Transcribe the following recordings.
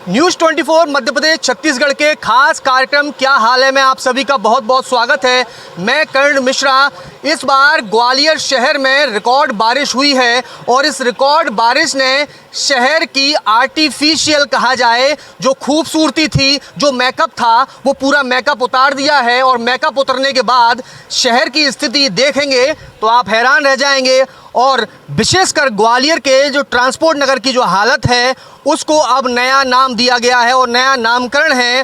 News 24 Madhya Pradesh Chhattisgarh के खास कार्यक्रम क्या हाल है में आप सभी का बहुत बहुत स्वागत है। मैं कर्ण मिश्रा। इस बार ग्वालियर शहर में रिकॉर्ड बारिश हुई है और इस रिकॉर्ड बारिश ने शहर की आर्टिफिशियल कहा जाए जो खूबसूरती थी, जो मेकअप था, वो पूरा मेकअप उतार दिया है। और मेकअप उतरने के बाद शहर की स्थिति देखेंगे तो आप हैरान रह जाएंगे। और विशेषकर ग्वालियर के जो ट्रांसपोर्ट नगर की जो हालत है उसको अब नया नाम दिया गया है और नया नामकरण है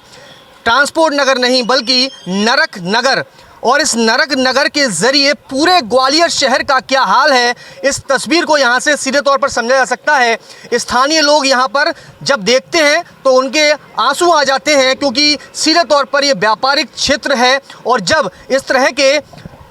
ट्रांसपोर्ट नगर नहीं बल्कि नरक नगर। और इस नरक नगर के ज़रिए पूरे ग्वालियर शहर का क्या हाल है इस तस्वीर को यहाँ से सीधे तौर पर समझा जा सकता है। स्थानीय लोग यहाँ पर जब देखते हैं तो उनके आंसू आ जाते हैं क्योंकि सीधे तौर पर ये व्यापारिक क्षेत्र है और जब इस तरह के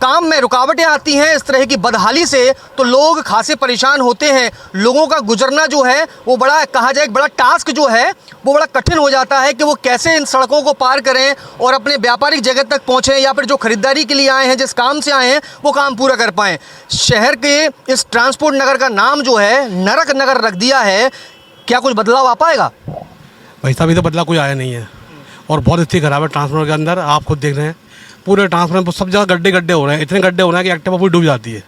काम में रुकावटें आती हैं इस तरह की बदहाली से तो लोग खासे परेशान होते हैं। लोगों का गुजरना जो है वो बड़ा कहा जाए एक बड़ा टास्क जो है वो बड़ा कठिन हो जाता है कि वो कैसे इन सड़कों को पार करें और अपने व्यापारिक जगह तक पहुँचें या फिर जो ख़रीदारी के लिए आए हैं, जिस काम से आए हैं वो काम पूरा कर पाएँ। शहर के इस ट्रांसपोर्ट नगर का नाम जो है नरक नगर रख दिया है। क्या कुछ बदलाव आ पाएगा? भाई साहब, तो बदलाव कोई आया नहीं है और बहुत स्थिति खराब है ट्रांसपोर्ट के अंदर। आप खुद देख रहे हैं पूरे ट्रांसपोर्ट पर सब जगह गड्ढे हो रहे हैं। इतने गड्ढे हो रहे हैं कि एक्टिवा पूरी डूब जाती है।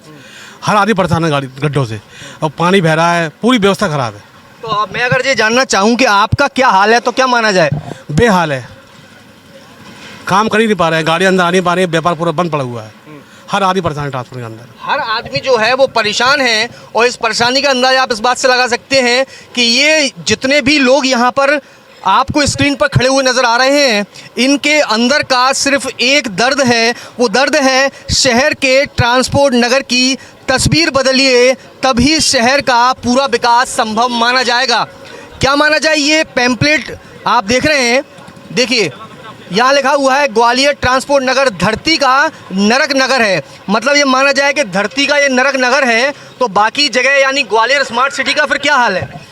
हर आदमी परेशान है गाड़ी गड्ढों से और पानी बह रहा है, पूरी व्यवस्था खराब है। तो अब मैं अगर ये जानना चाहूँ कि आपका क्या हाल है तो क्या माना जाए? बेहाल है, काम कर ही नहीं पा रहे हैं, गाड़ी अंदर आ नहीं पा रही है, व्यापार पूरा बंद पड़ा हुआ है। हर आदमी परेशान है ट्रांसपोर्ट के अंदर। हर आदमी जो है वो परेशान है और इस परेशानी का अंदाजा आप इस बात से लगा सकते हैं कि ये जितने भी लोग यहाँ पर आपको स्क्रीन पर खड़े हुए नज़र आ रहे हैं इनके अंदर का सिर्फ एक दर्द है। वो दर्द है शहर के ट्रांसपोर्ट नगर की तस्वीर बदलिए तभी शहर का पूरा विकास संभव माना जाएगा। क्या माना जाए? ये पैम्पलेट आप देख रहे हैं, देखिए यहाँ लिखा हुआ है ग्वालियर ट्रांसपोर्ट नगर धरती का नरक नगर है। मतलब ये माना जाए कि धरती का ये नरक नगर है तो बाकी जगह यानी ग्वालियर स्मार्ट सिटी का फिर क्या हाल है?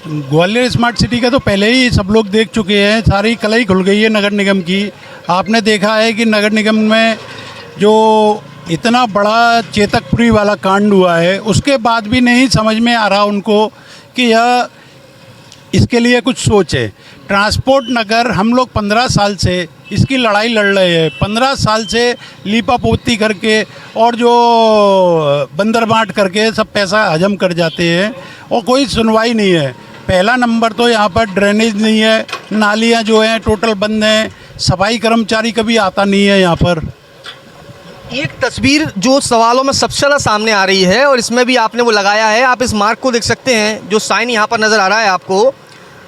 ग्वालियर स्मार्ट सिटी का तो पहले ही सब लोग देख चुके हैं, सारी कलई खुल गई है नगर निगम की। आपने देखा है कि नगर निगम में जो इतना बड़ा चेतकपुरी वाला कांड हुआ है उसके बाद भी नहीं समझ में आ रहा उनको कि यह इसके लिए कुछ सोचे। ट्रांसपोर्ट नगर हम लोग 15 साल से इसकी लड़ाई लड़ रहे हैं। 15 साल से लीपा पोती करके और जो बंदर बांट करके सब पैसा हजम कर जाते हैं और कोई सुनवाई नहीं है। पहला नंबर तो यहाँ पर ड्रेनेज नहीं है, नालियाँ जो हैं टोटल बंद हैं, सफाई कर्मचारी कभी आता नहीं है यहाँ पर। एक तस्वीर जो सवालों में सबसे ज़्यादा सामने आ रही है और इसमें भी आपने वो लगाया है, आप इस मार्क को देख सकते हैं जो साइन यहाँ पर नज़र आ रहा है आपको,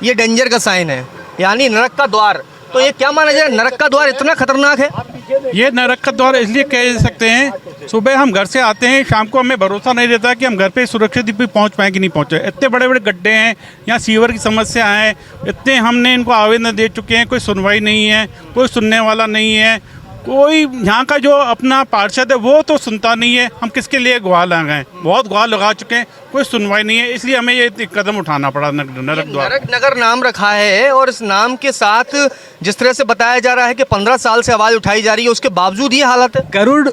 ये डेंजर का साइन है यानी नरक का द्वार। तो ये क्या माना जाए, नरक का द्वार इतना खतरनाक है? ये नरक का द्वार इसलिए कह सकते हैं, सुबह हम घर से आते हैं, शाम को हमें भरोसा नहीं रहता कि हम घर पे सुरक्षित भी पहुंच पाएँ कि नहीं पहुंचे। इतने बड़े बड़े गड्ढे हैं, यहाँ सीवर की समस्या है, इतने हमने इनको आवेदन दे चुके हैं, कोई सुनवाई नहीं है, कोई सुनने वाला नहीं है। कोई यहाँ का जो अपना पार्षद है वो तो सुनता नहीं है। हम किसके लिए गुहार लगा गए, बहुत गुहार लगा चुके हैं, कोई सुनवाई नहीं है। इसलिए हमें ये कदम उठाना पड़ा नरक द्वार। नरक नगर नाम रखा है और इस नाम के साथ जिस तरह से बताया जा रहा है कि 15 साल से आवाज़ उठाई जा रही है उसके बावजूद ये हालत है।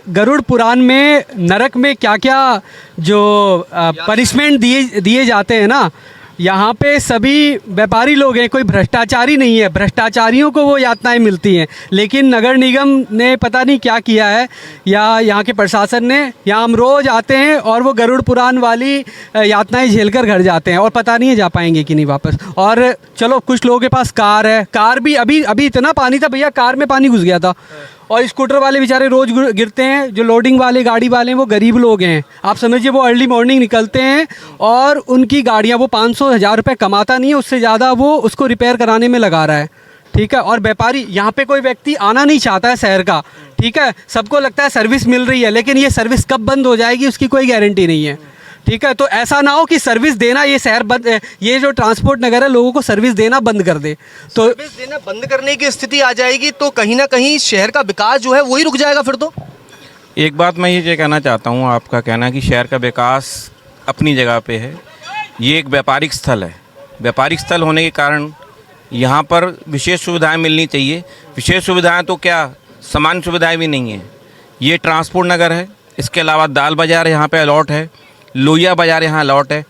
गरुड़ पुराण में नरक में क्या क्या जो पनिशमेंट दिए जाते हैं ना, यहाँ पे सभी व्यापारी लोग हैं, कोई भ्रष्टाचारी नहीं है। भ्रष्टाचारियों को वो यातनाएं मिलती हैं, लेकिन नगर निगम ने पता नहीं क्या किया है या यहाँ के प्रशासन ने। यहाँ हम रोज़ आते हैं और वो गरुड़ पुराण वाली यातनाएं झेलकर घर जाते हैं और पता नहीं है जा पाएंगे कि नहीं वापस। और चलो कुछ लोगों के पास कार है, कार भी अभी इतना पानी था भैया, कार में पानी घुस गया था। और स्कूटर वाले बेचारे रोज़ गिरते हैं, जो लोडिंग वाले गाड़ी वाले हैं वो गरीब लोग हैं। आप समझिए वो अर्ली मॉर्निंग निकलते हैं और उनकी गाड़ियाँ, वो 500-1000 रुपये कमाता नहीं है, उससे ज़्यादा वो उसको रिपेयर कराने में लगा रहा है। ठीक है, और व्यापारी यहाँ पे कोई व्यक्ति आना नहीं चाहता है शहर का। ठीक है, सबको लगता है सर्विस मिल रही है, लेकिन ये सर्विस कब बंद हो जाएगी उसकी कोई गारंटी नहीं है। ठीक है, तो ऐसा ना हो कि सर्विस देना ये शहर बंद, ये जो ट्रांसपोर्ट नगर है लोगों को सर्विस देना बंद कर दे। तो सर्विस देना बंद करने की स्थिति आ जाएगी तो कहीं ना कहीं शहर का विकास जो है वही रुक जाएगा फिर तो। एक बात मैं ये कहना चाहता हूँ, आपका कहना कि शहर का विकास अपनी जगह पे है, ये एक व्यापारिक स्थल है। व्यापारिक स्थल होने के कारण यहाँ पर विशेष सुविधाएं मिलनी चाहिए। विशेष सुविधाएं तो क्या, सामान्य सुविधाएं भी नहीं है। ये ट्रांसपोर्ट नगर है, इसके अलावा दाल बाज़ार यहाँ पे अलॉट है, लोहिया बाज़ार यहाँ अलॉट है।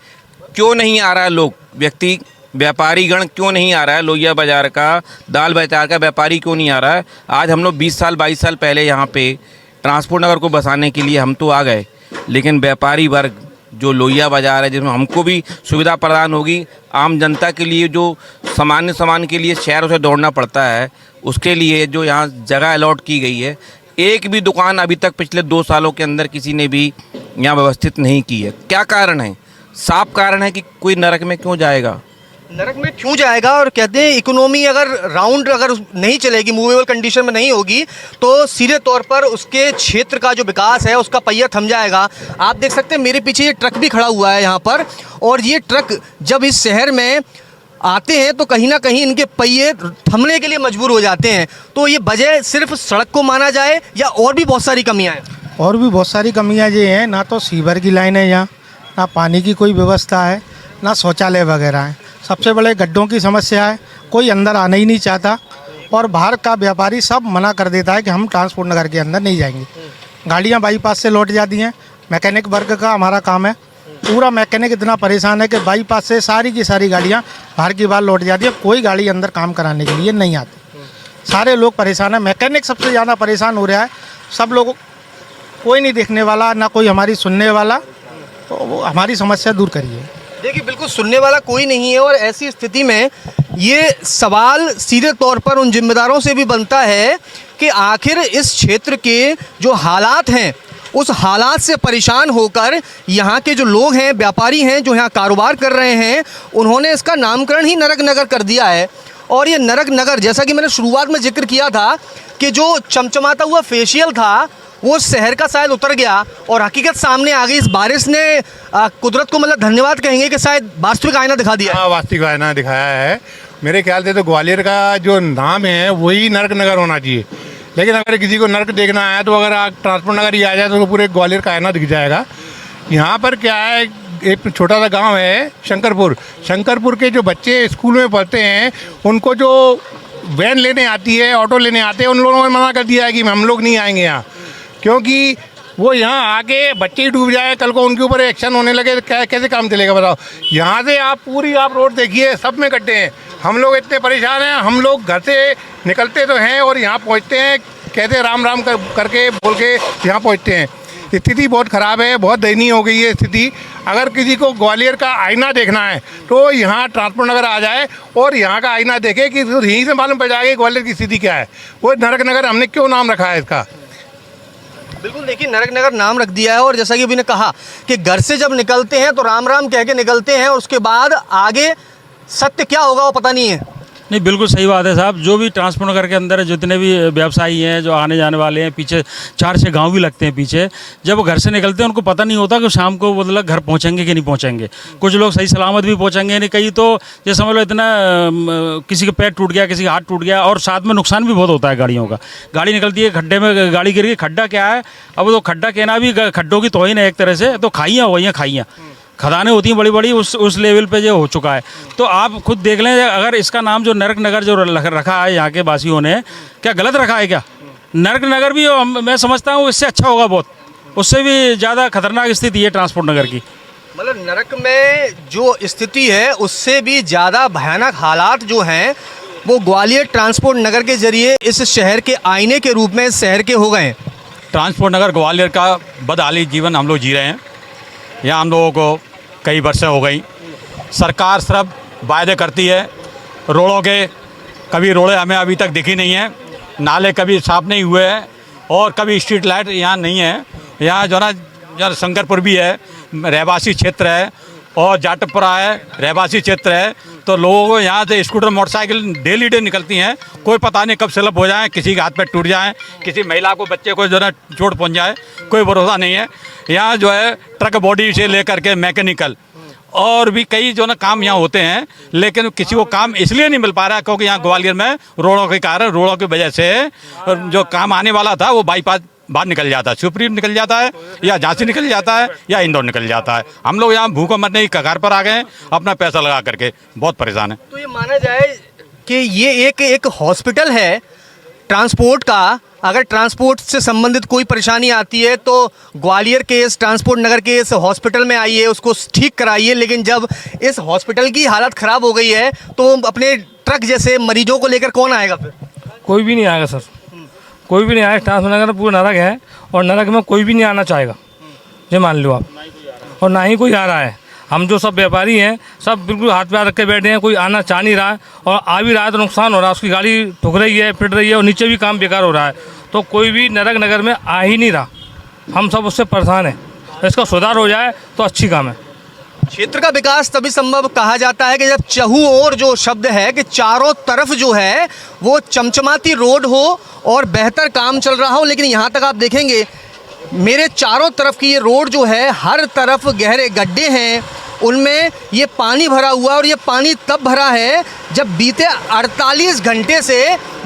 क्यों नहीं आ रहा है लोग व्यक्ति व्यापारी गण क्यों नहीं आ रहा है, लोहिया बाज़ार का, दाल बाज़ार का व्यापारी क्यों नहीं आ रहा है। आज हम लोग 20 साल 22 साल पहले यहाँ पे ट्रांसपोर्ट नगर को बसाने के लिए हम तो आ गए, लेकिन व्यापारी वर्ग जो लोहिया बाज़ार है, जिसमें हमको भी सुविधा प्रदान होगी, आम जनता के लिए जो सामान्य सामान के लिए शहरों से दौड़ना पड़ता है, उसके लिए जो यहाँ जगह अलॉट की गई है, एक भी दुकान अभी तक पिछले 2 सालों के अंदर किसी ने भी यहाँ व्यवस्थित नहीं की है। क्या कारण है? साफ कारण है कि कोई नरक में क्यों जाएगा। नरक में क्यों जाएगा? और कहते हैं इकोनॉमी अगर राउंड अगर नहीं चलेगी, मूवेबल कंडीशन में नहीं होगी, तो सीधे तौर पर उसके क्षेत्र का जो विकास है उसका पहिया थम जाएगा। आप देख सकते हैं मेरे पीछे ये ट्रक भी खड़ा हुआ है यहाँ पर, और ये ट्रक जब इस शहर में आते हैं तो कहीं ना कहीं इनके पहिए थमने के लिए मजबूर हो जाते हैं। तो ये वजह सिर्फ सड़क को माना जाए या और भी बहुत सारी कमियाँ हैं? और भी बहुत सारी कमियां ये हैं, ना तो सीवर की लाइन है यहाँ, ना पानी की कोई व्यवस्था है, ना शौचालय वगैरह है। सबसे बड़े गड्ढों की समस्या है, कोई अंदर आना ही नहीं चाहता, और बाहर का व्यापारी सब मना कर देता है कि हम ट्रांसपोर्ट नगर के अंदर नहीं जाएंगे। गाड़ियाँ बाईपास से लौट जाती हैं। मैकेनिक वर्ग का हमारा काम है, पूरा मैकेनिक इतना परेशान है कि बाईपास से सारी की सारी गाड़ियाँ बाहर की बार लौट जाती है, कोई गाड़ी अंदर काम कराने के लिए नहीं आती। सारे लोग परेशान हैं, मैकेनिक सबसे ज़्यादा परेशान हो रहा है। सब लोग, कोई नहीं देखने वाला, ना कोई हमारी सुनने वाला, तो वो हमारी समस्या दूर करिए। देखिए बिल्कुल सुनने वाला कोई नहीं है, और ऐसी स्थिति में ये सवाल सीधे तौर पर उन जिम्मेदारों से भी बनता है कि आखिर इस क्षेत्र के जो हालात हैं, उस हालात से परेशान होकर यहाँ के जो लोग हैं, व्यापारी हैं, जो यहाँ कारोबार कर रहे हैं, उन्होंने इसका नामकरण ही नरक नगर कर दिया है। और ये नरक नगर, जैसा कि मैंने शुरुआत में जिक्र किया था कि जो चमचमाता हुआ फेशियल था वो शहर का शायद उतर गया और हकीकत सामने आ गई। इस बारिश ने कुदरत को मतलब धन्यवाद कहेंगे कि शायद वास्तविक आईना दिखा दिया। हाँ, वास्तविक आईना दिखाया है। मेरे ख्याल से तो ग्वालियर का जो नाम है वही नरक नगर होना चाहिए, लेकिन अगर किसी को नरक देखना है तो अगर आप ट्रांसपोर्ट नगर ही आ जाए तो पूरे ग्वालियर का आईना दिख जाएगा। यहाँ पर क्या है, एक छोटा सा गांव है शंकरपुर के जो बच्चे स्कूल में पढ़ते हैं, उनको जो वैन लेने आती है, ऑटो लेने आते हैं, उन लोगों ने मना कर दिया है कि हम लोग नहीं आएंगे यहाँ, क्योंकि वो यहाँ आके बच्चे ही डूब जाए, कल को उनके ऊपर एक्शन होने लगे तो कैसे काम चलेगा बताओ। यहाँ से आप पूरी रोड देखिए, सब में गड्ढे हैं। हम लोग इतने परेशान हैं, हम लोग घर से निकलते तो हैं और यहाँ पहुँचते हैं, कहते राम राम करके बोल के यहाँ पहुँचते हैं। स्थिति बहुत ख़राब है, बहुत दयनीय हो गई है स्थिति। अगर किसी को ग्वालियर का आईना देखना है तो यहाँ ट्रांसपोर्ट नगर आ जाए और यहाँ का आईना देखे कि यहीं से मालूम पड़ जाएगा ग्वालियर की स्थिति क्या है। वो नरक नगर हमने क्यों नाम रखा है इसका। बिल्कुल, देखिए नरक नगर नाम रख दिया है, और जैसा कि अभी ने कहा कि घर से जब निकलते हैं तो राम राम कह के निकलते हैं, और उसके बाद आगे सत्य क्या होगा वो पता नहीं है। नहीं, बिल्कुल सही बात है साहब। जो भी ट्रांसपोर्ट नगर के अंदर जितने भी व्यवसायी हैं, जो आने जाने वाले हैं, पीछे 4-6 गांव भी लगते हैं पीछे, जब वो घर से निकलते हैं उनको पता नहीं होता कि शाम को मतलब घर पहुंचेंगे कि नहीं पहुंचेंगे। कुछ लोग सही सलामत भी पहुंचेंगे नहीं, कई तो जैसे समझ लो इतना किसी का पैर टूट गया, किसी का हाथ टूट गया, और साथ में नुकसान भी बहुत होता है गाड़ियों का। गाड़ी निकलती है, खड्डे में गाड़ी गिर गई। खड्डा क्या है, अब तो खड्डा कहना भी खड्डों की तौहीन है एक तरह से, तो खाइयाँ वही खाइयाँ खदानें होती हैं बड़ी बड़ी, उस लेवल पे जो हो चुका है। तो आप खुद देख लें, अगर इसका नाम जो नरक नगर जो रखा है यहाँ के वासियों ने, क्या गलत रखा है क्या? नरक नगर भी मैं समझता हूँ इससे अच्छा होगा बहुत, उससे भी ज़्यादा खतरनाक स्थिति है ट्रांसपोर्ट नगर की। मतलब नरक में जो स्थिति है उससे भी ज़्यादा भयानक हालात जो हैं वो ग्वालियर ट्रांसपोर्ट नगर के जरिए इस शहर के आईने के रूप में इस शहर के हो गए हैं। ट्रांसपोर्ट नगर ग्वालियर का बदहाली जीवन हम लोग जी रहे हैं। यहाँ हम लोगों को कई वर्षें हो गई, सरकार सिर्फ वायदे करती है रोडों के, कभी रोडें हमें अभी तक दिखी नहीं है, नाले कभी साफ नहीं हुए हैं, और कभी स्ट्रीट लाइट यहाँ नहीं है। यहाँ जो ना शंकरपुर भी है, रहवासी क्षेत्र है, और जाटपुरा है, रहवासी क्षेत्र है, तो लोगों को यहाँ से स्कूटर मोटरसाइकिल डेली निकलती हैं, कोई पता नहीं कब स्लिप हो जाए, किसी के हाथ पे टूट जाए, किसी महिला को बच्चे को जो है चोट पहुँच जाए, कोई भरोसा नहीं है। यहाँ जो है ट्रक बॉडी से लेकर के मैकेनिकल और भी कई जो ना काम यहाँ होते हैं, लेकिन किसी को काम इसलिए नहीं मिल पा रहा है क्योंकि यहाँ ग्वालियर में रोडों के कारण, रोडों की वजह से जो काम आने वाला था वो बाईपास बाहर निकल जाता है, शिवपुरी निकल जाता है, या झांसी निकल जाता है, या इंदौर निकल जाता है। हम लोग यहाँ भूखों मरने की कगार पर आ गए हैं, अपना पैसा लगा करके बहुत परेशान है। तो ये माना जाए कि ये एक हॉस्पिटल है ट्रांसपोर्ट का, अगर ट्रांसपोर्ट से संबंधित कोई परेशानी आती है तो ग्वालियर के इस ट्रांसपोर्ट नगर के इस हॉस्पिटल में आइए, उसको ठीक कराइए। लेकिन जब इस हॉस्पिटल की हालत ख़राब हो गई है तो अपने ट्रक जैसे मरीजों को लेकर कौन आएगा फिर? कोई भी नहीं आएगा सर, कोई भी नहीं आएगा। ट्रांसपोर्ट नगर पूरा नरक है और नरक में कोई भी नहीं आना चाहेगा, ये मान लो आप, और ना ही कोई आ रहा है। हम जो सब व्यापारी हैं सब बिल्कुल हाथ पे हाथ रख के बैठे हैं, कोई आना चाह नहीं रहा है, और आ भी रहा है तो नुकसान हो रहा है, उसकी गाड़ी ठुक रही है, पिट रही है, और नीचे भी काम बेकार हो रहा है। तो कोई भी नरक नगर में आ ही नहीं रहा, हम सब उससे परेशान हैं। इसका सुधार हो जाए तो अच्छी काम है। क्षेत्र का विकास तभी संभव कहा जाता है कि जब चहु ओर जो शब्द है कि चारों तरफ जो है वो चमचमाती रोड हो और बेहतर काम चल रहा हो। लेकिन यहाँ तक आप देखेंगे मेरे चारों तरफ की ये रोड जो है हर तरफ गहरे गड्ढे हैं, उनमें ये पानी भरा हुआ है। और ये पानी तब भरा है जब बीते 48 घंटे से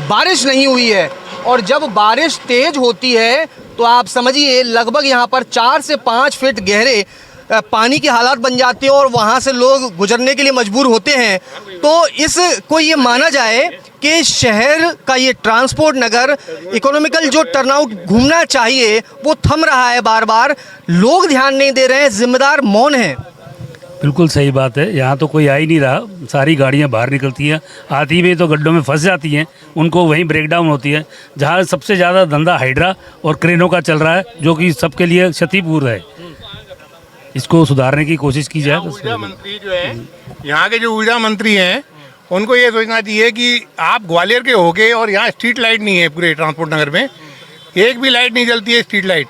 बारिश नहीं हुई है, और जब बारिश तेज होती है तो आप समझिए लगभग यहाँ पर 4 से 5 फीट गहरे पानी की हालात बन जाती है और वहाँ से लोग गुजरने के लिए मजबूर होते हैं। तो इसको ये माना जाए कि शहर का ये ट्रांसपोर्ट नगर इकोनॉमिकल जो टर्नआउट घूमना चाहिए वो थम रहा है, बार बार लोग ध्यान नहीं दे रहे हैं, जिम्मेदार मौन हैं। बिल्कुल सही बात है, यहाँ तो कोई आ ही नहीं रहा, सारी गाड़ियाँ बाहर निकलती हैं, आती भी तो गड्ढों में फंस जाती हैं, उनको वहीं ब्रेकडाउन होती है। जहाँ सबसे ज़्यादा धंधा हाइड्रा और क्रेनों का चल रहा है, जो कि सबके लिए क्षतिपूर्ण है। इसको सुधारने की कोशिश की जाए। ऊर्जा मंत्री जो है, यहाँ के जो ऊर्जा मंत्री हैं, उनको ये सोचना चाहिए कि आप ग्वालियर के होके और यहाँ स्ट्रीट लाइट नहीं है, पूरे ट्रांसपोर्ट नगर में एक भी लाइट नहीं जलती है, स्ट्रीट लाइट।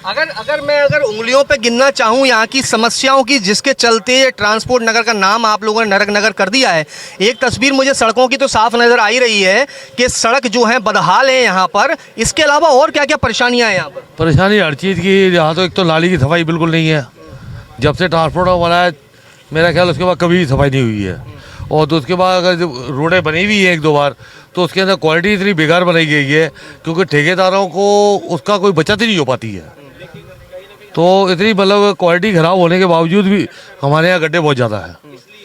अगर मैं उंगलियों पे गिनना चाहूँ यहाँ की समस्याओं की जिसके चलते ये ट्रांसपोर्ट नगर का नाम आप लोगों ने नरक नगर कर दिया है, एक तस्वीर मुझे सड़कों की तो साफ नज़र आ ही रही है कि सड़क जो है बदहाल है यहाँ पर। इसके अलावा और क्या क्या परेशानियाँ हैं यहाँ पर? परेशानी हर चीज़ की। यहाँ तो एक तो नाली की सफाई बिल्कुल नहीं है, जब से ट्रांसपोर्ट बना है मेरा ख्याल उसके बाद कभी सफाई नहीं हुई है। और तो उसके बाद अगर जब रोडें बनी हुई है 1-2 बार तो उसके अंदर क्वालिटी इतनी बेकार बनाई गई है क्योंकि ठेकेदारों को उसका कोई बचत ही नहीं हो पाती है। तो इतनी मतलब क्वालिटी ख़राब होने के बावजूद भी हमारे यहाँ गड्ढे बहुत ज़्यादा है।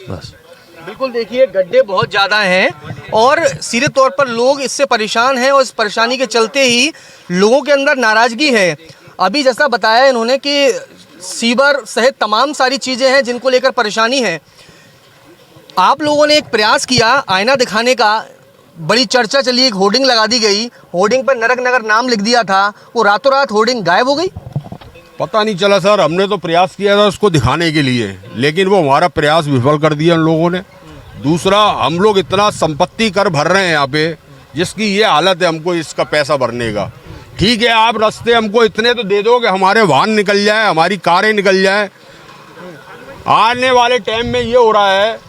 बस बिल्कुल देखिए गड्ढे बहुत ज़्यादा हैं और सीधे तौर पर लोग इससे परेशान हैं और इस परेशानी के चलते ही लोगों के अंदर नाराज़गी है। अभी जैसा बताया इन्होंने कि सीवर सहित तमाम सारी चीज़ें हैं जिनको लेकर परेशानी है। आप लोगों ने एक प्रयास किया आईना दिखाने का, बड़ी चर्चा चली, एक होर्डिंग लगा दी गई, होर्डिंग पर नरक नगर नाम लिख दिया था, वो रातों रात होर्डिंग गायब हो गई। पता नहीं चला सर, हमने तो प्रयास किया था उसको दिखाने के लिए, लेकिन वो हमारा प्रयास विफल कर दिया उन लोगों ने। दूसरा, हम लोग इतना संपत्ति कर भर रहे हैं यहाँ पे जिसकी ये हालत है हमको इसका पैसा भरने का। ठीक है, आप रास्ते हमको इतने तो दे दो कि हमारे वाहन निकल जाए, हमारी कारें निकल जाए। आने वाले टाइम में ये हो रहा है,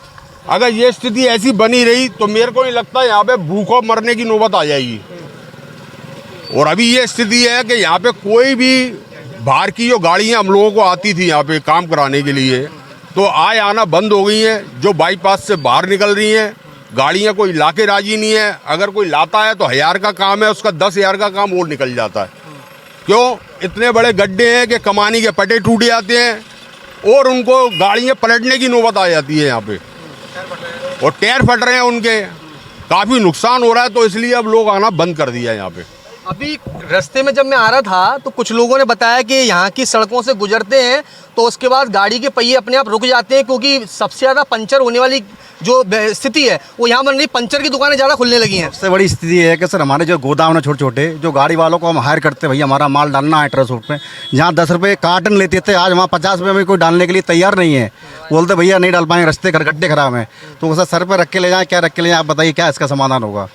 अगर ये स्थिति ऐसी बनी रही तो मेरे को नहीं लगता यहाँ पे भूखों मरने की नौबत आ जाएगी। और अभी ये स्थिति है कि यहाँ पे कोई भी बाहर की जो गाड़ियाँ हम लोगों को आती थी यहाँ पे काम कराने के लिए तो आना बंद हो गई हैं। जो बाईपास से बाहर निकल रही हैं गाड़ियाँ, कोई ला के राजी नहीं है। अगर कोई लाता है तो 1000 का काम है, उसका 10,000 का काम और निकल जाता है। क्यों? इतने बड़े गड्ढे हैं कि कमानी के पट्टे टूट जाते हैं और उनको गाड़ियाँ पलटने की नौबत आ जाती है यहाँ पे, और टायर फट रहे हैं उनके, काफ़ी नुकसान हो रहा है। तो इसलिए अब लोग आना बंद कर दिया है यहाँ पे। अभी रास्ते में जब मैं आ रहा था तो कुछ लोगों ने बताया कि यहाँ की सड़कों से गुजरते हैं तो उसके बाद गाड़ी के पहिए अपने आप रुक जाते हैं क्योंकि सबसे ज़्यादा पंचर होने वाली जो स्थिति है वो यहाँ बन रही, पंचर की दुकानें ज़्यादा खुलने लगी हैं। सबसे बड़ी स्थिति है कि सर हमारे जो गोदाम है छोटे छोटे, जो गाड़ी वालों को हम हायर करते हैं, भैया हमारा माल डालना है ट्रांसपोर्ट में, जहाँ 10 रुपये कार्टन लेते थे आज वहाँ 50 रुपये में कोई डालने के लिए तैयार नहीं है। बोलते भैया नहीं डाल पाएंगे, रास्ते गड्ढे खराब हैं। तो सर पर रख के ले जाएँ, क्या रख के ले जाएँ, आप बताइए क्या इसका समाधान होगा।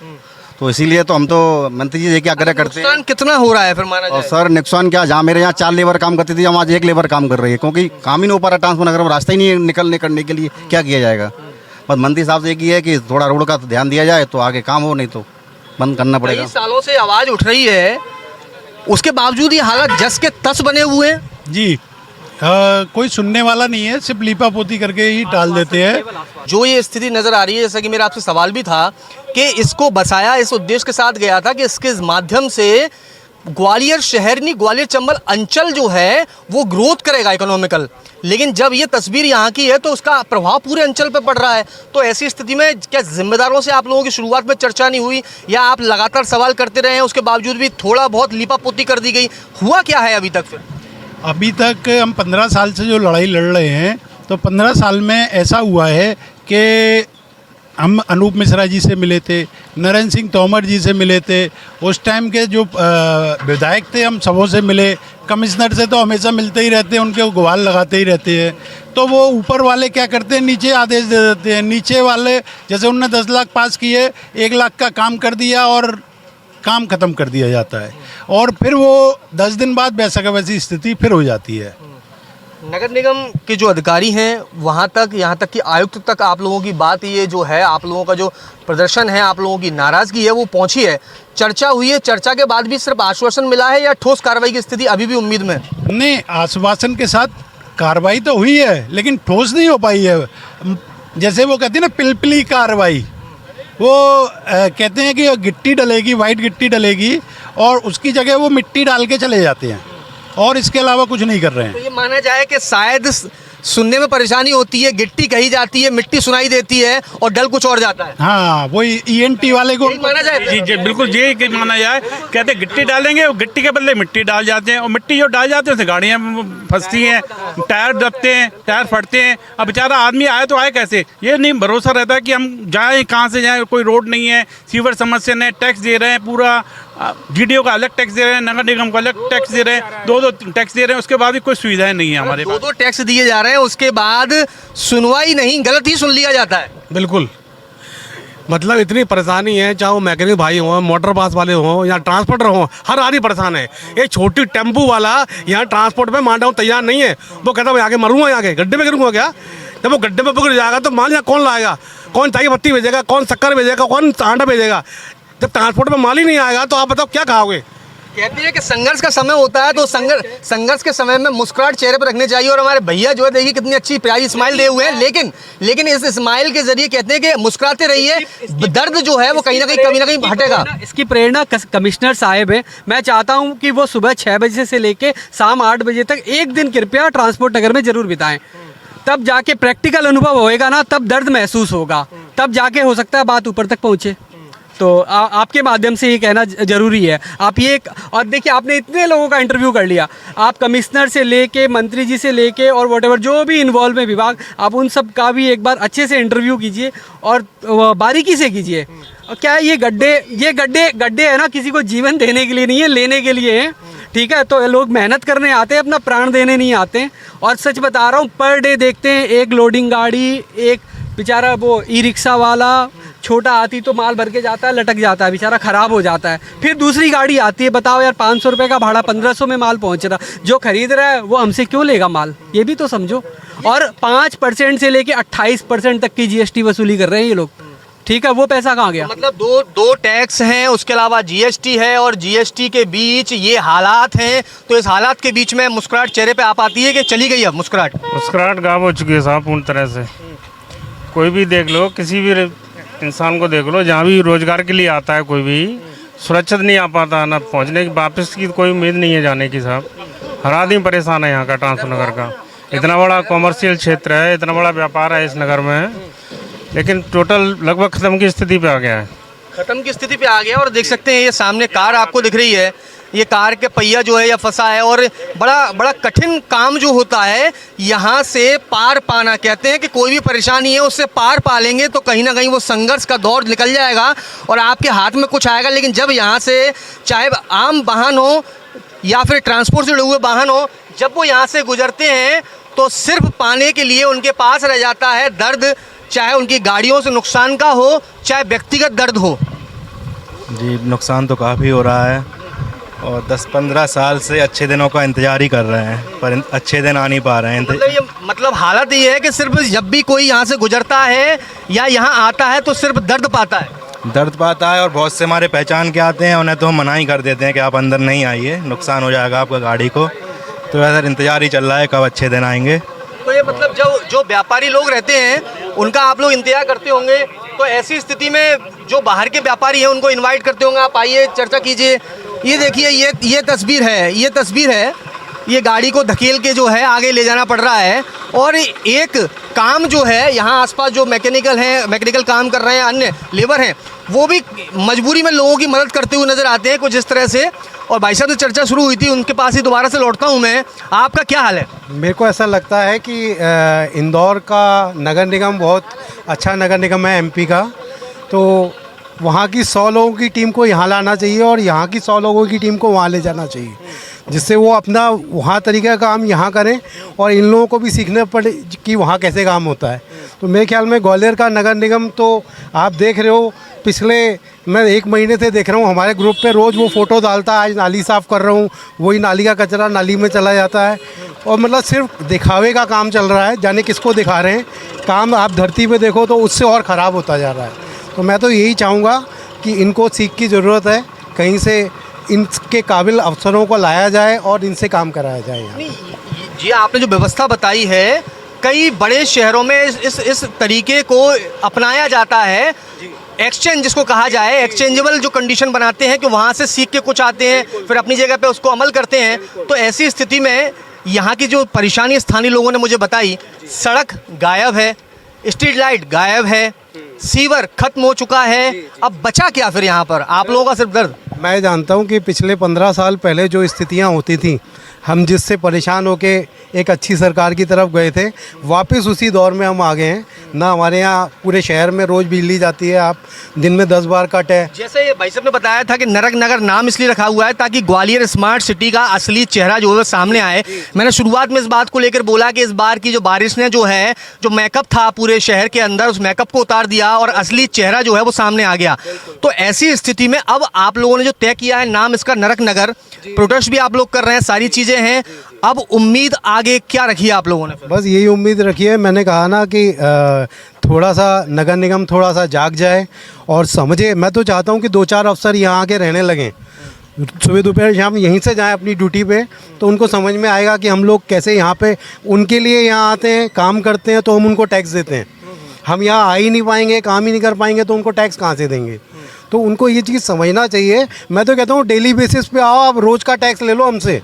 तो इसीलिए तो हम तो मंत्री जी देखिए आग्रह करते हैं। नुकसान कितना हो रहा है फिर माना जाए? और सर नुकसान क्या, जहाँ मेरे यहाँ 4 लेबर काम करती थी हम आज 1 लेबर काम कर रही है क्योंकि काम ही नहीं हो पा रहा ट्रांसपोर्ट नगर में, रास्ता ही नहीं निकलने करने के लिए क्या किया जाएगा। बस मंत्री साहब से एक ही है कि थोड़ा रोड का ध्यान दिया जाए तो आगे काम हो, नहीं तो बंद करना पड़ेगा। कई सालों से आवाज़ उठ रही है, उसके बावजूद ये हालत जस के तस बने हुए हैं। जी कोई सुनने वाला नहीं है, सिर्फ लीपापोती करके ही टाल देते हैं। जो ये स्थिति नज़र आ रही है, जैसा कि मेरा आपसे सवाल भी था कि इसको बसाया इस उद्देश्य के साथ गया था कि इसके माध्यम से ग्वालियर शहर नहीं, ग्वालियर चंबल अंचल जो है वो ग्रोथ करेगा इकोनॉमिकल, लेकिन जब ये तस्वीर यहाँ की है तो उसका प्रभाव पूरे अंचल पे पड़ रहा है। तो ऐसी स्थिति में क्या जिम्मेदारों से आप लोगों की शुरुआत में चर्चा नहीं हुई, या आप लगातार सवाल करते रहे हैं उसके बावजूद भी थोड़ा बहुत लीपापोती कर दी गई? हुआ क्या है अभी तक? फिर अभी तक हम 15 साल से जो लड़ाई लड़ रहे हैं, तो 15 साल में ऐसा हुआ है कि हम अनूप मिश्रा जी से मिले थे, नरेंद्र सिंह तोमर जी से मिले थे, उस टाइम के जो विधायक थे हम सबों से मिले, कमिश्नर से तो हमेशा मिलते ही रहते हैं, उनके गुहार लगाते ही रहते हैं। तो वो ऊपर वाले क्या करते हैं, नीचे आदेश दे देते हैं। नीचे वाले जैसे उनने 10 लाख पास किए, 1 लाख का काम कर दिया और काम ख़त्म कर दिया जाता है, और फिर वो 10 दिन बाद वैसा का वैसी स्थिति फिर हो जाती है। नगर निगम के जो अधिकारी हैं वहाँ तक, यहाँ तक कि आयुक्त तक आप लोगों की बात, ये जो है आप लोगों का जो प्रदर्शन है, आप लोगों की नाराज़गी है वो पहुँची है, चर्चा हुई है, चर्चा के बाद भी सिर्फ आश्वासन मिला है या ठोस कार्रवाई की स्थिति अभी भी उम्मीद में? नहीं, आश्वासन के साथ कार्रवाई तो हुई है लेकिन ठोस नहीं हो पाई है। जैसे वो कहते हैं ना पिलपिली कार्रवाई, वो कहते हैं कि गिट्टी डलेगी, वाइट गिट्टी डलेगी और उसकी जगह वो मिट्टी डाल के चले जाते हैं और इसके अलावा कुछ नहीं कर रहे हैं। तो ये माना जाए कि शायद सुनने में परेशानी होती है, गिट्टी कही जाती है, मिट्टी सुनाई देती है और डल कुछ और जाता है। हाँ, वही ENT वाले को माना जाए। जी जी बिल्कुल ये माना जाए, कहते गिट्टी डालेंगे और गिट्टी के बदले मिट्टी डाल जाते हैं, और मिट्टी जो डाल जाते हैं उससे गाड़ियाँ फंसती हैं, टायर दबते हैं, टायर फटते हैं। अब बेचारा आदमी आए तो आए कैसे, ये नहीं भरोसा रहता है कि हम जाएँ कहाँ से जाएँ, कोई रोड नहीं है, सीवर समस्या नहीं, टैक्स दे रहे हैं, पूरा GDO का अलग टैक्स दे रहे हैं, नगर निगम का अलग टैक्स दे रहे हैं, दो टैक्स दे रहे हैं, उसके बाद भी कोई सुविधाएं नहीं है हमारे पास। दो टैक्स दिए जा रहे हैं, उसके बाद सुनवाई नहीं, गलत ही सुन लिया जाता है। बिल्कुल, मतलब इतनी परेशानी है, चाहे वो मैकेनिक भाई हों, मोटर पास वाले हों या ट्रांसपोर्टर हों, हर आदमी परेशान है। एक छोटी टेम्पू वाला यहाँ ट्रांसपोर्ट में मान रहा तैयार नहीं है, वो कहता मैं आगे मरूंगा, यहाँ के गड्ढे में गिरूंगा क्या? जब वो गड्ढे में पकड़ जाएगा तो मान यहाँ कौन लाएगा, कौन चाय पत्ती भेजेगा, कौन शक्कर भेजेगा, कौन आटा भेजेगा? जब ट्रांसपोर्ट में माल ही नहीं आएगा तो आप बताओ क्या खाओगे? कहते हैं कि संघर्ष का समय होता है तो संघर्ष के समय में मुस्कुराहट चेहरे पर रखनी चाहिए, और हमारे भैया जो है देखिए कितनी अच्छी प्यारी स्माइल दे हुए हैं, लेकिन इस स्माइल के जरिए कहते हैं कि मुस्कुराते रहिए, दर्द जो है वो कहीं ना कहीं हटेगा। इसकी प्रेरणा कमिश्नर साहब है। मैं चाहता हूँ कि वो सुबह 6 बजे से लेके शाम 8 बजे तक एक दिन कृपया ट्रांसपोर्ट नगर में जरूर बिताएं, तब जाके प्रैक्टिकल अनुभव होएगा ना, तब दर्द महसूस होगा, तब जाके हो सकता है बात ऊपर तक पहुँचे। तो आपके माध्यम से ये कहना ज़रूरी है। आप ये, और देखिए आपने इतने लोगों का इंटरव्यू कर लिया, आप कमिश्नर से लेके मंत्री जी से लेके और व्हाटएवर जो भी इन्वॉल्व है विभाग, आप उन सब का भी एक बार अच्छे से इंटरव्यू कीजिए और बारीकी से कीजिए। क्या ये गड्ढे है ना, किसी को जीवन देने के लिए नहीं है, लेने के लिए है, ठीक है? तो लोग मेहनत करने आते हैं, अपना प्राण देने नहीं आते। और सच बता रहा हूँ, पर डे देखते हैं एक लोडिंग गाड़ी, एक बेचारा वो ई-रिक्शा वाला छोटा आती तो माल भर के जाता है, लटक जाता है, बेचारा ख़राब हो जाता है। फिर दूसरी गाड़ी आती है, बताओ यार 500 रुपये का भाड़ा, 1500 में माल पहुंच रहा, जो खरीद रहा है वो हमसे क्यों लेगा माल, ये भी तो समझो। और 5% से लेके 28% तक की GST वसूली कर रहे हैं ये लोग, ठीक है? वो पैसा कहाँ गया? मतलब दो टैक्स हैं, उसके अलावा GST है, और GST के बीच ये हालात हैं, तो इस हालात के बीच में मुस्कुराहट चेहरे पे आप आती है कि चली गई अब मुस्कुराहट गायब हो चुकी है साहब पूर्ण तरह से। कोई भी देख लो, किसी भी इंसान को देख लो, जहाँ भी रोजगार के लिए आता है कोई भी सुरक्षित नहीं आ पाता, ना पहुँचने की वापस की कोई उम्मीद नहीं है जाने की साहब। हर आदमी परेशान है यहाँ का, ट्रांसपोर्ट नगर का। इतना बड़ा कॉमर्शियल क्षेत्र है, इतना बड़ा व्यापार है इस नगर में, लेकिन टोटल लगभग ख़त्म की स्थिति पे आ गया है। ख़त्म की स्थिति पे आ गया। और देख सकते हैं ये सामने कार आपको दिख रही है, ये कार के पहिया जो है या फंसा है, और बड़ा कठिन काम जो होता है यहाँ से पार पाना। कहते हैं कि कोई भी परेशानी है उससे पार पा लेंगे तो कहीं ना कहीं वो संघर्ष का दौर निकल जाएगा और आपके हाथ में कुछ आएगा। लेकिन जब यहाँ से चाहे आम वाहन हो या फिर ट्रांसपोर्ट से जुड़े हुए वाहन हो, जब वो यहाँ से गुजरते हैं तो सिर्फ पाने के लिए उनके पास रह जाता है दर्द, चाहे उनकी गाड़ियों से नुकसान का हो, चाहे व्यक्तिगत दर्द हो। जी, नुकसान तो काफ़ी हो रहा है और 10-15 साल से अच्छे दिनों का इंतज़ार ही कर रहे हैं, पर अच्छे दिन आ नहीं पा रहे हैं। मतलब हालत ये है कि सिर्फ जब भी कोई यहाँ से गुजरता है या यहाँ आता है तो सिर्फ दर्द पाता है, और बहुत से हमारे पहचान के आते हैं, उन्हें तो हम मना ही कर देते हैं कि आप अंदर नहीं आइए, नुकसान हो जाएगा आपका गाड़ी को। तो ऐसा इंतज़ार ही चल रहा है कब अच्छे दिन आएंगे। तो ये मतलब जो व्यापारी लोग रहते हैं उनका आप लोग इंतजार करते होंगे, तो ऐसी स्थिति में जो बाहर के व्यापारी हैं उनको इनवाइट करते होंगे, आप आइए चर्चा कीजिए, ये देखिए ये तस्वीर है ये गाड़ी को धकेल के जो है आगे ले जाना पड़ रहा है। और एक काम जो है यहाँ आसपास जो मैकेनिकल काम कर रहे हैं, अन्य लेबर हैं, वो भी मजबूरी में लोगों की मदद करते हुए नज़र आते हैं कुछ इस तरह से। और भाई साहब से चर्चा शुरू हुई थी, उनके पास ही दोबारा से लौटता हूँ मैं। आपका क्या हाल है? मेरे को ऐसा लगता है कि इंदौर का नगर निगम बहुत अच्छा नगर निगम है एमपी का, तो वहाँ की 100 लोगों की टीम को यहाँ लाना चाहिए और यहाँ की 100 लोगों की टीम को वहाँ ले जाना चाहिए, जिससे वो अपना वहाँ तरीके का काम यहाँ करें और इन लोगों को भी सीखने पड़े कि वहाँ कैसे काम होता है। तो मेरे ख्याल में ग्वालियर का नगर निगम तो आप देख रहे हो, मैं 1 महीने से देख रहा हूँ हमारे ग्रुप पे रोज़ वो फ़ोटो डालता है, आज नाली साफ़ कर रहा हूँ, वही नाली का कचरा नाली में चला जाता है। और मतलब सिर्फ दिखावे का काम चल रहा है, जाने किसको दिखा रहे हैं। काम आप धरती पे देखो तो उससे और ख़राब होता जा रहा है। तो मैं तो यही चाहूँगा कि इनको सीख की ज़रूरत है, कहीं से इनके काबिल अफसरों को लाया जाए और इनसे काम कराया जाए। यहाँ जी आपने जो व्यवस्था बताई है, कई बड़े शहरों में इस तरीके को अपनाया जाता है। एक्सचेंज जिसको कहा जाए, एक्सचेंजेबल जो कंडीशन बनाते हैं कि वहाँ से सीख के कुछ आते हैं फिर अपनी जगह पे उसको अमल करते हैं। तो ऐसी स्थिति में यहाँ की जो परेशानी स्थानीय लोगों ने मुझे बताई, सड़क गायब है, स्ट्रीट लाइट गायब है, सीवर खत्म हो चुका है, अब बचा क्या फिर यहाँ पर? आप लोगों का सिर्फ दर्द। मैं जानता हूँ कि पिछले 15 साल पहले जो स्थितियाँ होती थी, हम जिससे परेशान होके एक अच्छी सरकार की तरफ गए थे, वापस उसी दौर में हम आ गए हैं ना। हमारे यहाँ पूरे शहर में रोज़ बिजली जाती है, आप दिन में 10 बार कट है। जैसे भाई साहब ने बताया था कि नरक नगर नाम इसलिए रखा हुआ है ताकि ग्वालियर स्मार्ट सिटी का असली चेहरा जो है सामने आए। मैंने शुरुआत में इस बात को लेकर बोला कि इस बार की जो बारिश ने जो मैकअप था पूरे शहर के अंदर, उस मैकअप को उतार दिया और असली चेहरा जो है वो सामने आ गया। तो ऐसी स्थिति में अब आप लोगों ने जो तय किया है नाम इसका नरक नगर, प्रोटेस्ट भी आप लोग कर रहे हैं, सारी चीज़ें हैं, अब उम्मीद आगे क्या रखी है आप लोगों ने? बस यही उम्मीद रखी है, मैंने कहा ना कि थोड़ा सा नगर निगम थोड़ा सा जाग जाए और समझे। मैं तो चाहता हूँ कि 2-4 अफसर यहाँ आके रहने लगें, सुबह दोपहर शाम यहीं से जाएं अपनी ड्यूटी पे, तो उनको समझ में आएगा कि हम लोग कैसे यहाँ पे उनके लिए यहाँ आते हैं, काम करते हैं, तो हम उनको टैक्स देते हैं। हम यहाँ आ ही नहीं पाएंगे, काम ही नहीं कर पाएंगे, तो उनको टैक्स कहाँ से देंगे? तो उनको ये चीज़ समझना चाहिए। मैं तो कहता हूँ डेली बेसिस पे आओ, आप रोज़ का टैक्स ले लो हमसे।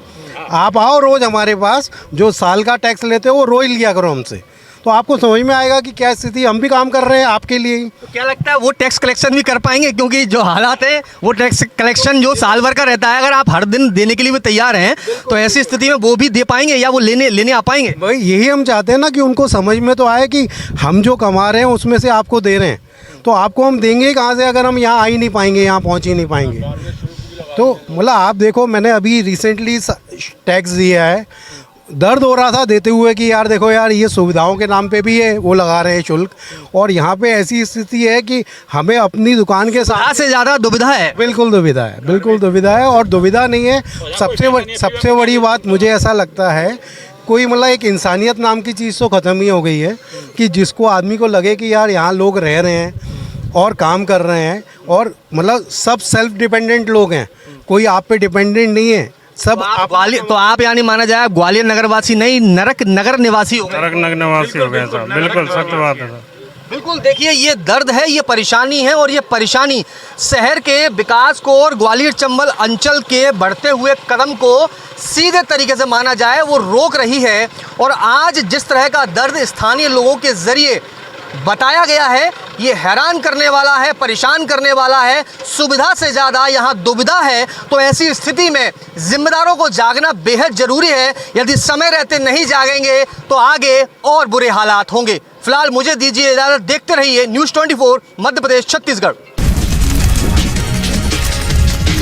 आप आओ रोज़ हमारे पास, जो साल का टैक्स लेते हो वो रोज़ लिया करो हमसे, तो आपको समझ में आएगा कि क्या स्थिति। हम भी काम कर रहे हैं आपके लिए ही। तो क्या लगता है वो टैक्स कलेक्शन भी कर पाएंगे? क्योंकि जो हालात है वो टैक्स कलेक्शन जो साल भर का रहता है, अगर आप हर दिन देने के लिए भी तैयार हैं तो ऐसी स्थिति में वो भी दे पाएंगे या वो लेने आ पाएंगे? भाई यही हम चाहते हैं ना कि उनको समझ में तो आए कि हम जो कमा रहे हैं उसमें से आपको दे रहे हैं, तो आपको हम देंगे कहाँ से अगर हम यहाँ आ ही नहीं पाएंगे, यहाँ पहुँच ही नहीं पाएंगे। तो मतलब आप देखो, मैंने अभी रिसेंटली टैक्स दिया है, दर्द हो रहा था देते हुए कि यार देखो यार ये सुविधाओं के नाम पे भी है वो लगा रहे हैं शुल्क, और यहाँ पे ऐसी स्थिति है कि हमें अपनी दुकान के साथ से ज़्यादा दुविधा है। बिल्कुल दुविधा है, बिल्कुल दुविधा है। और दुविधा नहीं है, सबसे बड़ी बात मुझे ऐसा लगता है, कोई मतलब एक इंसानियत नाम की चीज़ तो ख़त्म ही हो गई है कि जिसको आदमी को लगे कि यार यहाँ लोग रह रहे हैं और काम कर रहे हैं, और मतलब सब सेल्फ डिपेंडेंट लोग हैं, कोई आप पे डिपेंडेंट नहीं है, सब ग्वालियर। तो आप यानी माना जाए ग्वालियर नगरवासी नहीं, नरक नगर निवासी हो गए। नरक नगर निवासी हो गए साहब, बिल्कुल सत्य बात है। बिल्कुल, देखिए ये दर्द है, ये परेशानी है, और ये परेशानी शहर के विकास को और ग्वालियर चंबल अंचल के बढ़ते हुए कदम को सीधे तरीके से माना जाए वो रोक रही है। और आज जिस तरह का दर्द स्थानीय लोगों के ज़रिए बताया गया है, ये हैरान करने वाला है, परेशान करने वाला है। सुविधा से ज़्यादा यहाँ दुविधा है। तो ऐसी स्थिति में जिम्मेदारों को जागना बेहद ज़रूरी है। यदि समय रहते नहीं जागेंगे तो आगे और बुरे हालात होंगे। फिलहाल मुझे दीजिए इजाज़त, देखते रहिए न्यूज़ 24 मध्य प्रदेश छत्तीसगढ़।